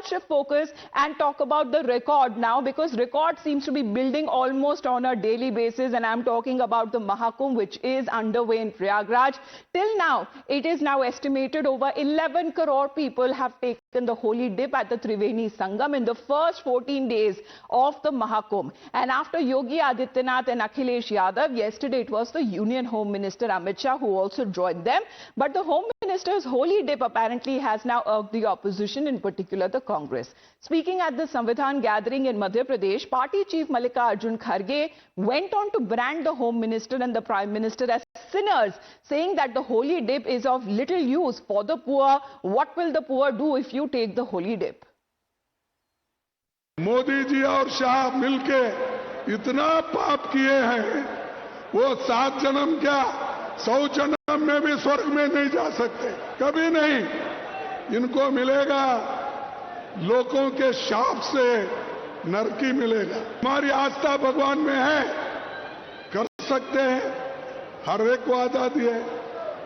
shift focus and talk about the record now, because record seems to be building almost on a daily basis, and I'm talking about the Mahakumbh, which is underway in Prayagraj. Till now, it is now estimated over 11 crore people have taken the holy dip at the Triveni Sangam in the first 14 days of the Mahakumbh. And after Yogi Adityanath and Akhilesh Yadav, yesterday it was the Union Home Minister Amit Shah who also joined them. But the Home Minister's holy dip apparently has now irked the opposition, in particular the Congress. Speaking at the Samvidhan gathering in Madhya Pradesh, Party Chief Mallikarjun Kharge went on to brand the Home Minister and the Prime Minister as sinners, saying that the holy dip is of little use for the poor. What will the poor do if you take the holy dip? Modi ji और शाह मिलके इतना पाप किए हैं, वो 7 जन्म क्या 100 जन्म में भी स्वर्ग में नहीं जा सकते, कभी नहीं। इनको मिलेगा लोगों के शाप से नरकी मिलेगा। हमारी आस्था भगवान में है, कर सकते हैं, हर एक को आजादी है।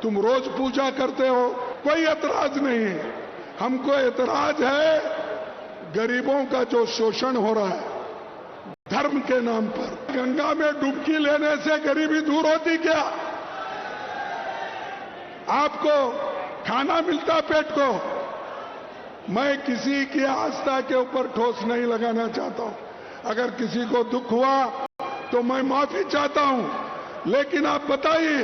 तुम रोज पूजा करते हो, कोई एतराज नहीं है। हमको एतराज है गरीबों का जो शोषण हो रहा है धर्म के नाम पर। गंगा में डुबकी लेने से गरीबी दूर होती क्या? आपको खाना मिलता पेट को? मैं किसी की आस्था के ऊपर ठोस नहीं लगाना चाहता हूं। अगर किसी को दुख हुआ तो मैं माफी चाहता हूं, लेकिन आप बताइए,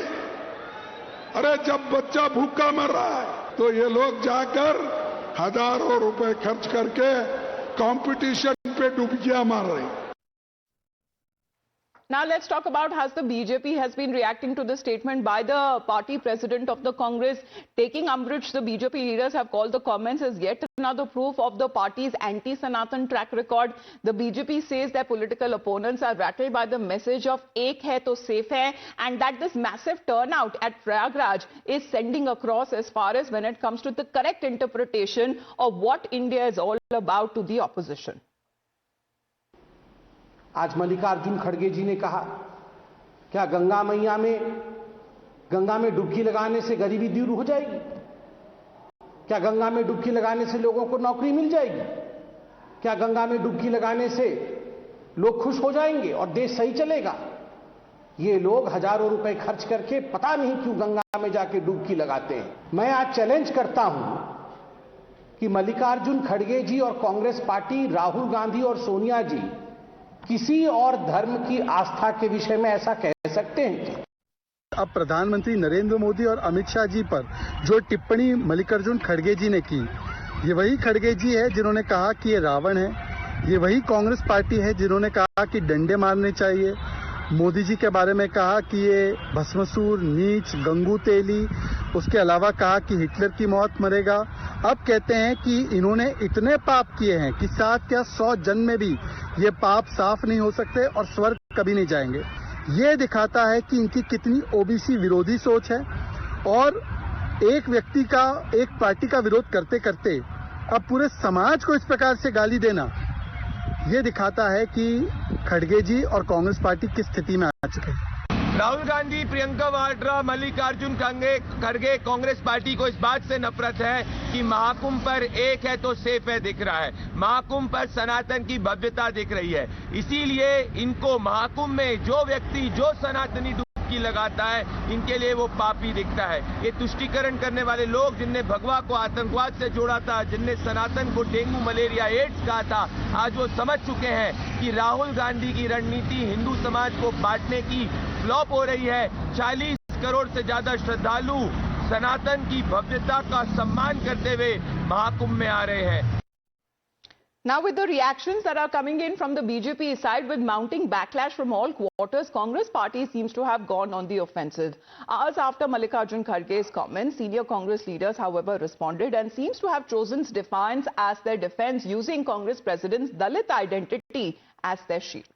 अरे जब बच्चा भूखा मर रहा है तो ये लोग जाकर हजारों रुपए खर्च करके कंपटीशन पे डुबकियां मार रहे हैं। Now let's talk about how the BJP has been reacting to the statement by the party president of the Congress taking umbrage. The BJP leaders have called the comments as yet another proof of the party's anti-Sanatan track record. The BJP says their political opponents are rattled by the message of "Ek hai to safe hai," and that this massive turnout at Prayagraj is sending across as far as when it comes to the correct interpretation of what India is all about to the opposition. आज मल्लिकार्जुन खड़गे जी ने कहा, क्या गंगा में डुबकी लगाने से गरीबी दूर हो जाएगी? क्या गंगा में डुबकी लगाने से लोगों को नौकरी मिल जाएगी? क्या गंगा में डुबकी लगाने से लोग खुश हो जाएंगे और देश सही चलेगा? ये लोग हजारों रुपए खर्च करके पता नहीं क्यों गंगा में जाके डुबकी लगाते हैं। मैं आज चैलेंज करता हूं कि मल्लिकार्जुन खड़गे जी और कांग्रेस पार्टी, राहुल गांधी और सोनिया जी किसी और धर्म की आस्था के विषय में ऐसा कह सकते हैं? अब प्रधानमंत्री नरेंद्र मोदी और अमित शाह जी पर जो टिप्पणी मल्लिकार्जुन खड़गे जी ने की, ये वही खड़गे जी है जिन्होंने कहा कि ये रावण है। ये वही कांग्रेस पार्टी है जिन्होंने कहा कि डंडे मारने चाहिए। मोदी जी के बारे में कहा कि ये भस्मासुर, नीच, गंगू तेली, उसके अलावा कहा कि हिटलर की मौत मरेगा। अब कहते हैं कि इन्होंने इतने पाप किए हैं कि 7 या 100 जन्म में भी ये पाप साफ नहीं हो सकते और स्वर्ग कभी नहीं जाएंगे। ये दिखाता है कि इनकी कितनी ओबीसी विरोधी सोच है, और एक व्यक्ति का, एक पार्टी का विरोध करते करते अब पूरे समाज को इस प्रकार से गाली देना, ये दिखाता है कि खड़गे जी और कांग्रेस पार्टी किस स्थिति में आ चुके हैं। राहुल गांधी, प्रियंका वाड्रा, मल्लिकार्जुन खड़गे, कांग्रेस पार्टी को इस बात से नफरत है कि महाकुंभ पर एक है तो सेफ है दिख रहा है, महाकुंभ पर सनातन की भव्यता दिख रही है। इसीलिए इनको महाकुंभ में जो व्यक्ति, जो सनातनी डुबकी लगाता है, इनके लिए वो पापी दिखता है। ये तुष्टीकरण करने वाले लोग, जिनने भगवा को आतंकवाद से जोड़ा था, जिनने सनातन को डेंगू, मलेरिया, एड्स कहा था, आज वो समझ चुके हैं कि राहुल गांधी की रणनीति हिंदू समाज को बांटने की फ्लॉप हो रही है। 40 करोड़ से ज्यादा श्रद्धालु सनातन की भव्यता का सम्मान करते हुए महाकुंभ में आ रहे हैं। Now, with the reactions that are coming in from the BJP side with mounting backlash from all quarters, Congress party seems to have gone on the offensive. Hours after Mallikarjun Kharge's comments, senior Congress leaders, however, responded and seems to have chosen defiance as their defense, using Congress president's Dalit identity as their shield.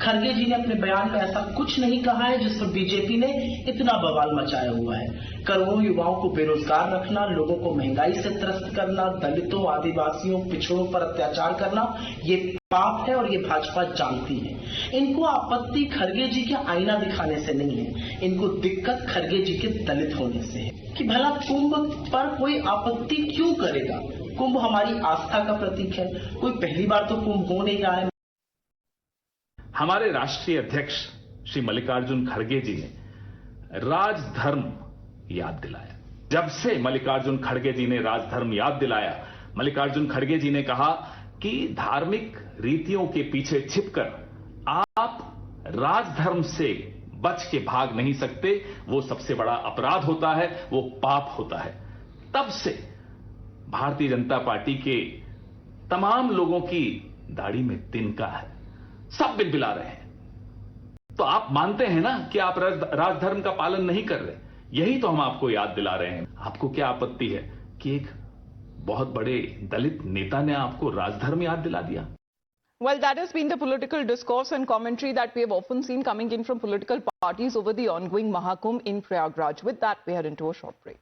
Kharge जी ने अपने बयान में ऐसा कुछ नहीं कहा है जिस पर बीजेपी ने इतना बवाल मचाया हुआ है। करोड़ों युवाओं को बेरोजगार रखना, लोगों को महंगाई से त्रस्त करना, दलितों, आदिवासियों, पिछड़ों पर अत्याचार करना, ये पाप है और ये भाजपा जानती है। इनको आपत्ति खरगे जी के आईना दिखाने से नहीं है, इनको दिक्कत खरगे जी के दलित होने से है कि भला कुंभ पर कोई आपत्ति क्यों करेगा। कुंभ हमारी आस्था का प्रतीक है। कोई पहली बार तो कुंभ हो नहीं रहा है। हमारे राष्ट्रीय अध्यक्ष श्री मल्लिकार्जुन खड़गे जी ने राजधर्म याद दिलाया। जब से मल्लिकार्जुन खड़गे जी ने राजधर्म याद दिलाया, मल्लिकार्जुन खड़गे जी ने कहा कि धार्मिक रीतियों के पीछे छिपकर आप राजधर्म से बच के भाग नहीं सकते। वो सबसे बड़ा अपराध होता है, वो पाप होता है। तब से भारतीय जनता पार्टी के तमाम लोगों की दाढ़ी में तिनका है, सब बिलबिला रहे हैं। तो आप मानते हैं ना कि आप राजधर्म का पालन नहीं कर रहे। यही तो हम आपको याद दिला रहे हैं। आपको क्या आपत्ति है कि एक बहुत बड़े दलित नेता ने आपको राजधर्म याद दिला दिया? Well, that has been the political discourse and commentary that we have often seen coming in from political parties over the ongoing Mahakumbh in Prayagraj. With that, we head into a short break.